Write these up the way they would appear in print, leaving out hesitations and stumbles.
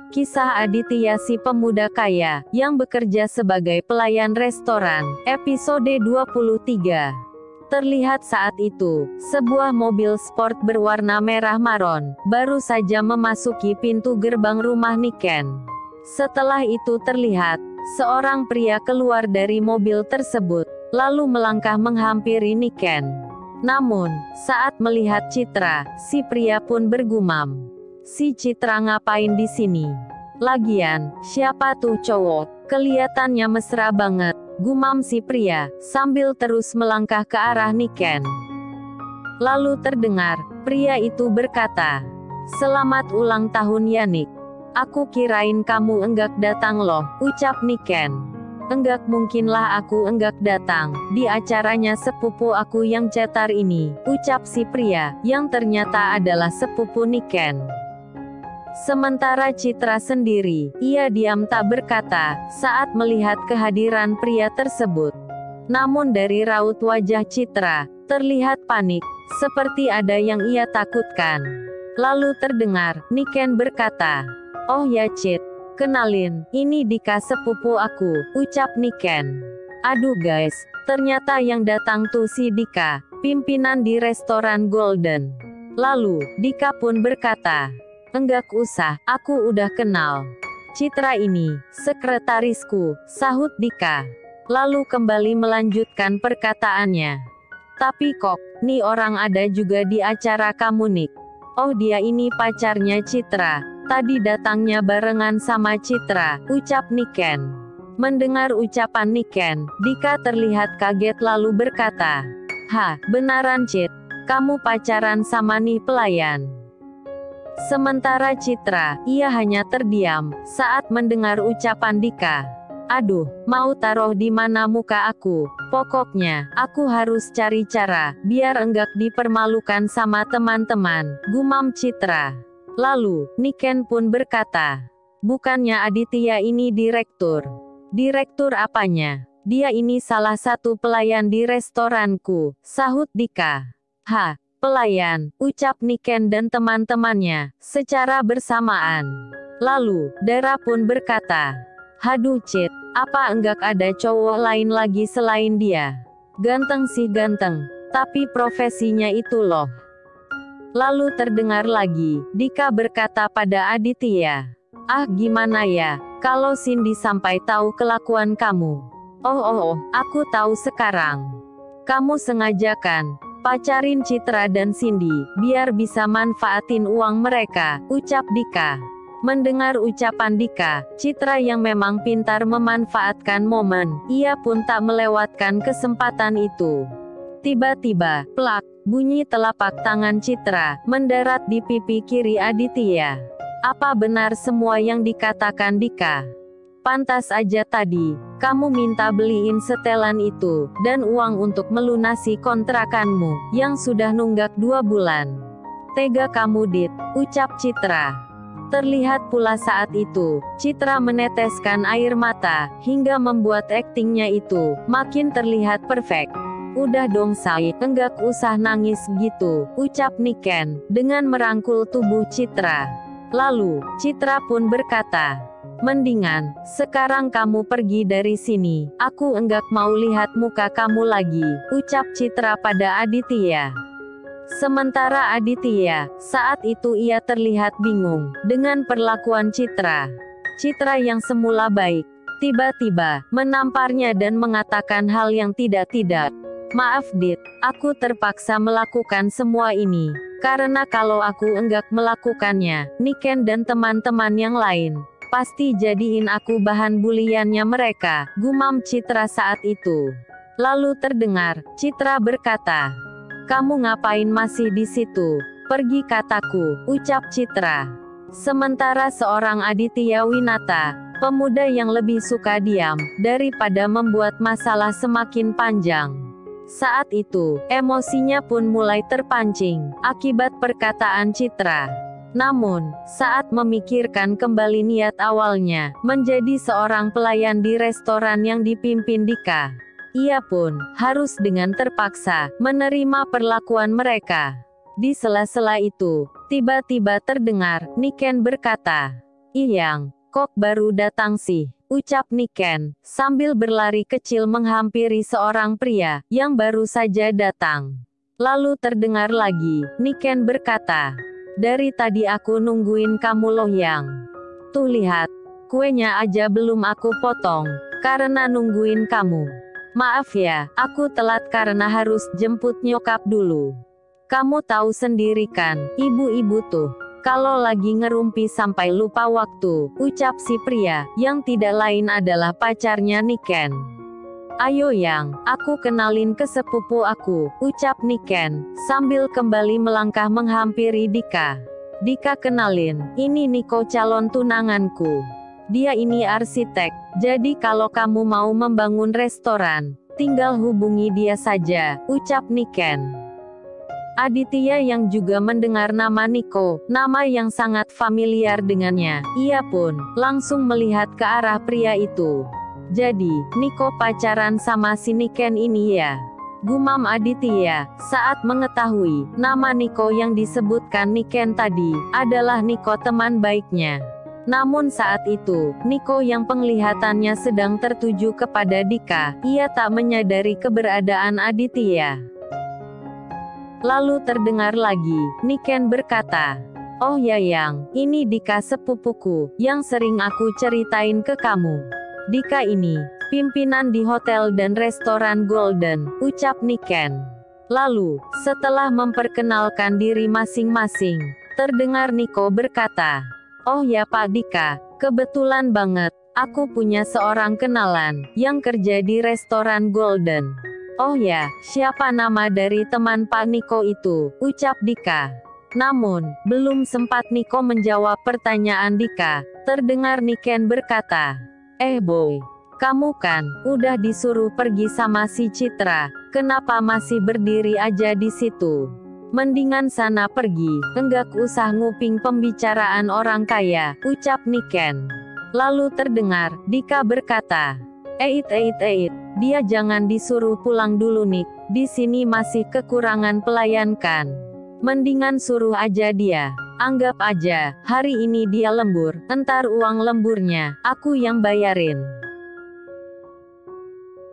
Kisah Aditya si pemuda kaya, yang bekerja sebagai pelayan restoran, episode 23. Terlihat saat itu, sebuah mobil sport berwarna merah maron, baru saja memasuki pintu gerbang rumah Niken. Setelah itu terlihat, seorang pria keluar dari mobil tersebut, lalu melangkah menghampiri Niken. Namun, saat melihat Citra, si pria pun bergumam. Si Citra ngapain di sini? Lagian, siapa tuh cowok? Kelihatannya mesra banget, gumam si pria, sambil terus melangkah ke arah Niken. Lalu terdengar, pria itu berkata, "Selamat ulang tahun ya Nick. Aku kirain kamu enggak datang loh," ucap Niken. "Enggak mungkinlah aku enggak datang, di acaranya sepupu aku yang cetar ini," ucap si pria, yang ternyata adalah sepupu Niken. Sementara Citra sendiri, ia diam tak berkata, saat melihat kehadiran pria tersebut. Namun dari raut wajah Citra, terlihat panik, seperti ada yang ia takutkan. Lalu terdengar, Niken berkata, "Oh ya Cit, kenalin, ini Dika sepupu aku," ucap Niken. "Aduh guys, ternyata yang datang tuh si Dika, pimpinan di restoran Golden." Lalu, Dika pun berkata, "Enggak usah, aku udah kenal. Citra ini, sekretarisku," sahut Dika. Lalu kembali melanjutkan perkataannya. "Tapi kok, nih orang ada juga di acara kamu Nick. Oh dia ini pacarnya Citra, tadi datangnya barengan sama Citra," ucap Niken. Mendengar ucapan Niken, Dika terlihat kaget lalu berkata, "Hah, benaran Cit? Kamu pacaran sama nih pelayan?" Sementara Citra, ia hanya terdiam, saat mendengar ucapan Dika. "Aduh, mau taruh di mana muka aku? Pokoknya, aku harus cari cara, biar enggak dipermalukan sama teman-teman," gumam Citra. Lalu, Niken pun berkata, "Bukannya Aditya ini direktur? Direktur apanya? Dia ini salah satu pelayan di restoranku," sahut Dika. "Hah? Pelayan," ucap Niken dan teman-temannya, secara bersamaan. Lalu, Dara pun berkata, "Haduh Cit, apa enggak ada cowok lain lagi selain dia? Ganteng sih ganteng, tapi profesinya itu loh." Lalu terdengar lagi, Dika berkata pada Aditya, "Ah gimana ya, kalau Cindy sampai tahu kelakuan kamu? Oh, aku tahu sekarang. Kamu sengaja kan pacarin Citra dan Cindy, biar bisa manfaatin uang mereka," ucap Dika. Mendengar ucapan Dika, Citra yang memang pintar memanfaatkan momen, ia pun tak melewatkan kesempatan itu. Tiba-tiba, plak, bunyi telapak tangan Citra, mendarat di pipi kiri Aditya. "Apa benar semua yang dikatakan Dika? Pantas aja tadi kamu minta beliin setelan itu, dan uang untuk melunasi kontrakanmu, yang sudah nunggak 2 bulan. Tega kamu Dit," ucap Citra. Terlihat pula saat itu, Citra meneteskan air mata, hingga membuat aktingnya itu, makin terlihat perfect. "Udah dong Say, enggak usah nangis gitu," ucap Niken, dengan merangkul tubuh Citra. Lalu, Citra pun berkata, "Mendingan, sekarang kamu pergi dari sini, aku enggak mau lihat muka kamu lagi," ucap Citra pada Aditya. Sementara Aditya, saat itu ia terlihat bingung, dengan perlakuan Citra. Citra yang semula baik, tiba-tiba, menamparnya dan mengatakan hal yang tidak-tidak. "Maaf Dit, aku terpaksa melakukan semua ini, karena kalau aku enggak melakukannya, Niken dan teman-teman yang lain pasti jadiin aku bahan buliannya mereka," gumam Citra saat itu. Lalu terdengar, Citra berkata, "Kamu ngapain masih di situ? Pergi kataku," ucap Citra. Sementara seorang Aditya Winata, pemuda yang lebih suka diam, daripada membuat masalah semakin panjang. Saat itu, emosinya pun mulai terpancing, akibat perkataan Citra. Namun, saat memikirkan kembali niat awalnya, menjadi seorang pelayan di restoran yang dipimpin Dika, ia pun harus dengan terpaksa menerima perlakuan mereka. Di sela-sela itu, tiba-tiba terdengar Niken berkata, Iyang, kok baru datang sih? Ucap Niken, sambil berlari kecil menghampiri seorang pria, yang baru saja datang. Lalu terdengar lagi, Niken berkata, "Dari tadi aku nungguin kamu loh Yang. Tuh lihat, kuenya aja belum aku potong, karena nungguin kamu. Maaf ya, aku telat karena harus jemput nyokap dulu. Kamu tahu sendiri kan, ibu-ibu tuh. Kalau lagi ngerumpi sampai lupa waktu," ucap si pria, yang tidak lain adalah pacarnya Niken. "Ayo Yang, aku kenalin ke sepupu aku," ucap Niken, sambil kembali melangkah menghampiri Dika. "Dika kenalin, ini Niko calon tunanganku. Dia ini arsitek, jadi kalau kamu mau membangun restoran, tinggal hubungi dia saja," ucap Niken. Aditya yang juga mendengar nama Niko, nama yang sangat familiar dengannya, ia pun langsung melihat ke arah pria itu. "Jadi, Niko pacaran sama si Niken ini ya?" gumam Aditya, saat mengetahui nama Niko yang disebutkan Niken tadi adalah Niko teman baiknya. Namun saat itu, Niko yang penglihatannya sedang tertuju kepada Dika, ia tak menyadari keberadaan Aditya. Lalu terdengar lagi, Niken berkata, "Oh ya Yang, ini Dika sepupuku, yang sering aku ceritain ke kamu. Dika ini, pimpinan di hotel dan restoran Golden," ucap Niken. Lalu, setelah memperkenalkan diri masing-masing, terdengar Niko berkata, "Oh ya Pak Dika, kebetulan banget, aku punya seorang kenalan, yang kerja di restoran Golden." "Oh ya, siapa nama dari teman Pak Niko itu?" ucap Dika. Namun, belum sempat Niko menjawab pertanyaan Dika, terdengar Niken berkata, Boy, kamu kan udah disuruh pergi sama si Citra, kenapa masih berdiri aja di situ? Mendingan sana pergi, enggak usah nguping pembicaraan orang kaya," ucap Niken. Lalu terdengar, Dika berkata, Eit, dia jangan disuruh pulang dulu Nick, di sini masih kekurangan pelayan kan. Mendingan suruh aja dia. Anggap aja, hari ini dia lembur, entar uang lemburnya, aku yang bayarin.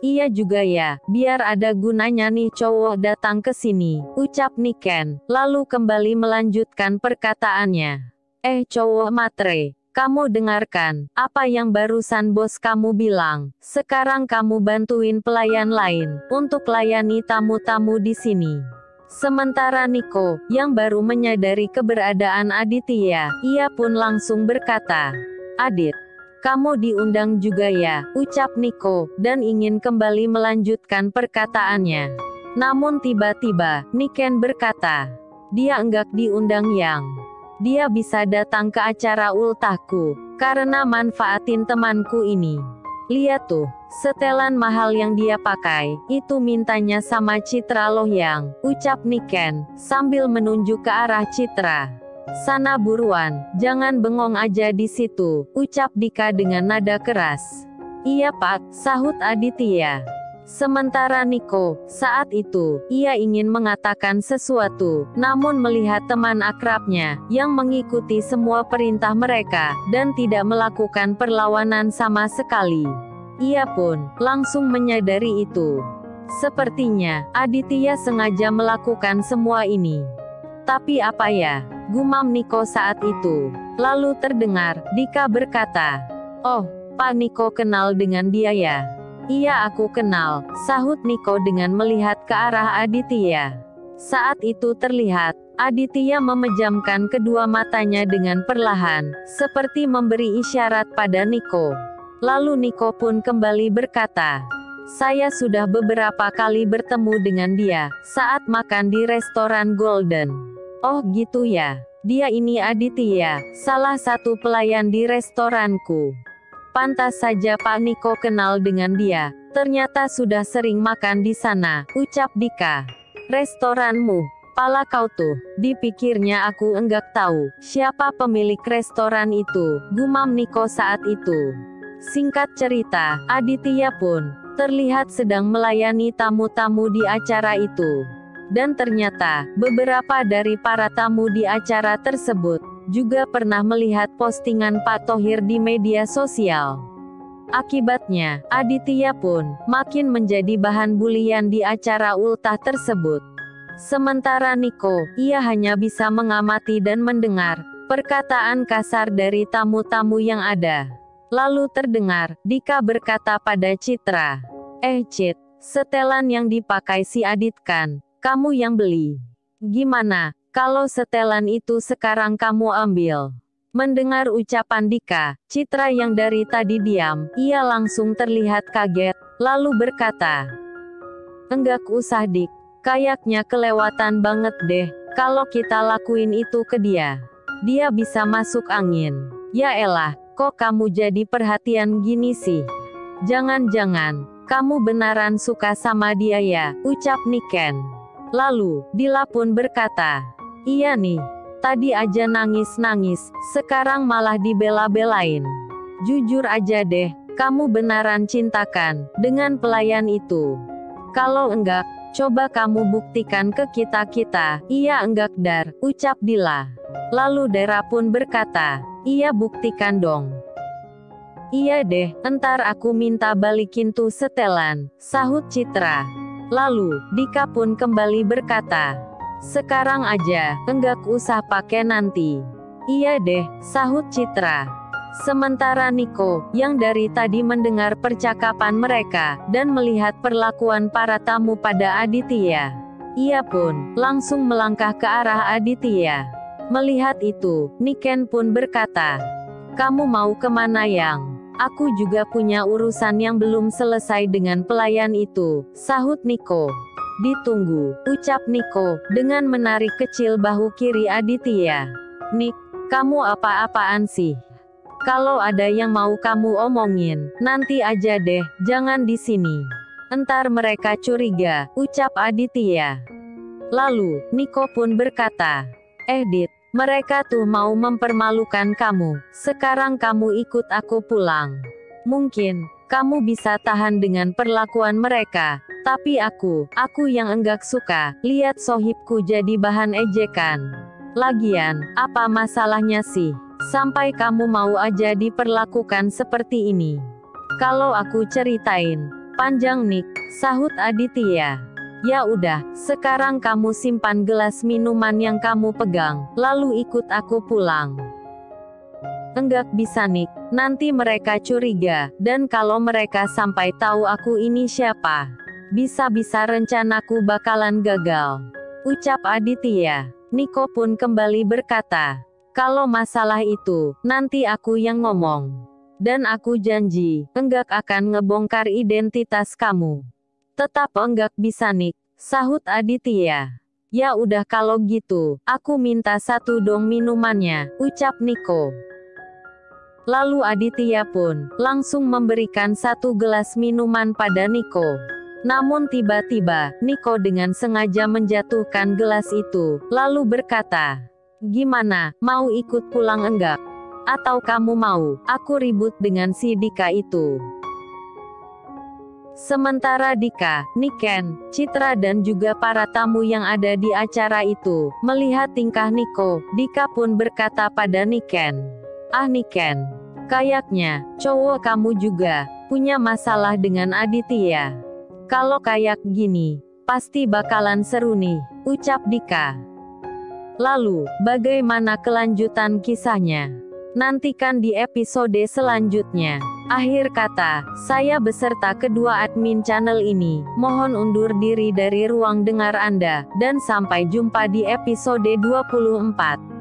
"Iya juga ya, biar ada gunanya nih cowok datang ke sini," ucap Niken, lalu kembali melanjutkan perkataannya. Cowok matre. Kamu dengarkan, apa yang barusan bos kamu bilang. Sekarang kamu bantuin pelayan lain, untuk layani tamu-tamu di sini. Sementara Niko, yang baru menyadari keberadaan Aditya, ia pun langsung berkata, "Adit, kamu diundang juga ya?" ucap Niko, dan ingin kembali melanjutkan perkataannya. Namun tiba-tiba, Niken berkata, "Dia enggak diundang Yang. Dia bisa datang ke acara ultahku, karena manfaatin temanku ini. Lihat tuh, setelan mahal yang dia pakai, itu mintanya sama Citra loh Yang," ucap Niken, sambil menunjuk ke arah Citra. "Sana buruan, jangan bengong aja di situ," ucap Dika dengan nada keras. "Iya Pak," sahut Aditya. Sementara Niko, saat itu, ia ingin mengatakan sesuatu, namun melihat teman akrabnya, yang mengikuti semua perintah mereka, dan tidak melakukan perlawanan sama sekali. Ia pun, langsung menyadari itu. Sepertinya, Aditya sengaja melakukan semua ini. "Tapi apa ya?" gumam Niko saat itu. Lalu terdengar, Dika berkata, "Oh, Pak Niko kenal dengan dia ya?" "Iya aku kenal," sahut Niko dengan melihat ke arah Aditya. Saat itu terlihat, Aditya memejamkan kedua matanya dengan perlahan, seperti memberi isyarat pada Niko. Lalu Niko pun kembali berkata, "Saya sudah beberapa kali bertemu dengan dia, saat makan di restoran Golden." "Oh gitu ya, dia ini Aditya, salah satu pelayan di restoranku. Pantas saja Pak Niko kenal dengan dia, ternyata sudah sering makan di sana," ucap Dika. "Restoranmu? Pala kau tuh," dipikirnya aku enggak tahu, siapa pemilik restoran itu, gumam Niko saat itu. Singkat cerita, Aditya pun, terlihat sedang melayani tamu-tamu di acara itu. Dan ternyata, beberapa dari para tamu di acara tersebut, juga pernah melihat postingan Pak Thohir di media sosial. Akibatnya, Aditya pun makin menjadi bahan bulian di acara ultah tersebut. Sementara Niko, ia hanya bisa mengamati dan mendengar perkataan kasar dari tamu-tamu yang ada. Lalu terdengar Dika berkata pada Citra, Cit, setelan yang dipakai si Adit kan, kamu yang beli. Gimana, kalau setelan itu sekarang kamu ambil? Mendengar ucapan Dika, Citra yang dari tadi diam, ia langsung terlihat kaget, lalu berkata, enggak usah Dik, kayaknya kelewatan banget deh, kalau kita lakuin itu ke dia. Dia bisa masuk angin. Ya elah, kok kamu jadi perhatian gini sih? Jangan-jangan, kamu beneran suka sama dia ya, ucap Niken. Lalu, Dila pun berkata, iya nih. Tadi aja nangis-nangis, sekarang malah dibela-belain. Jujur aja deh, kamu beneran cintakan dengan pelayan itu? Kalau enggak, coba kamu buktikan ke kita-kita. Iya enggak Dar, ucap Dila. Lalu Dara pun berkata, iya buktikan dong. Iya deh, entar aku minta balikin tuh setelan, sahut Citra. Lalu, Dika pun kembali berkata, sekarang aja, enggak usah pakai nanti. Iya deh, sahut Citra. Sementara Niko, yang dari tadi mendengar percakapan mereka, dan melihat perlakuan para tamu pada Aditya, ia pun langsung melangkah ke arah Aditya. Melihat itu, Niken pun berkata, kamu mau kemana Yang? Aku juga punya urusan yang belum selesai dengan pelayan itu, sahut Niko. Ditunggu, ucap Niko, dengan menarik kecil bahu kiri Aditya. Nik, kamu apa-apaan sih? Kalau ada yang mau kamu omongin, nanti aja deh, jangan di sini. Entar mereka curiga, ucap Aditya. Lalu, Niko pun berkata, Dit, mereka tuh mau mempermalukan kamu, sekarang kamu ikut aku pulang. Mungkin kamu bisa tahan dengan perlakuan mereka, tapi aku yang enggak suka lihat sohibku jadi bahan ejekan. Lagian, apa masalahnya sih? Sampai kamu mau aja diperlakukan seperti ini. Kalau aku ceritain, panjang Nik, sahut Aditya. Ya udah, sekarang kamu simpan gelas minuman yang kamu pegang, lalu ikut aku pulang. Enggak bisa Nik, nanti mereka curiga, dan kalau mereka sampai tahu aku ini siapa, bisa-bisa rencanaku bakalan gagal, ucap Aditya. Niko pun kembali berkata, kalau masalah itu, nanti aku yang ngomong. Dan aku janji, enggak akan ngebongkar identitas kamu. Tetap enggak bisa Nik, sahut Aditya. Ya udah kalau gitu, aku minta satu dong minumannya, ucap Niko. Lalu Aditya pun langsung memberikan satu gelas minuman pada Niko. Namun tiba-tiba, Niko dengan sengaja menjatuhkan gelas itu, lalu berkata, gimana, mau ikut pulang enggak? Atau kamu mau aku ribut dengan si Dika itu? Sementara Dika, Niken, Citra dan juga para tamu yang ada di acara itu, melihat tingkah Niko, Dika pun berkata pada Niken, ah Niken, kayaknya, cowok kamu juga, punya masalah dengan Aditya. Kalau kayak gini, pasti bakalan seru nih, ucap Dika. Lalu, bagaimana kelanjutan kisahnya? Nantikan di episode selanjutnya. Akhir kata, saya beserta kedua admin channel ini, mohon undur diri dari ruang dengar Anda, dan sampai jumpa di episode 24.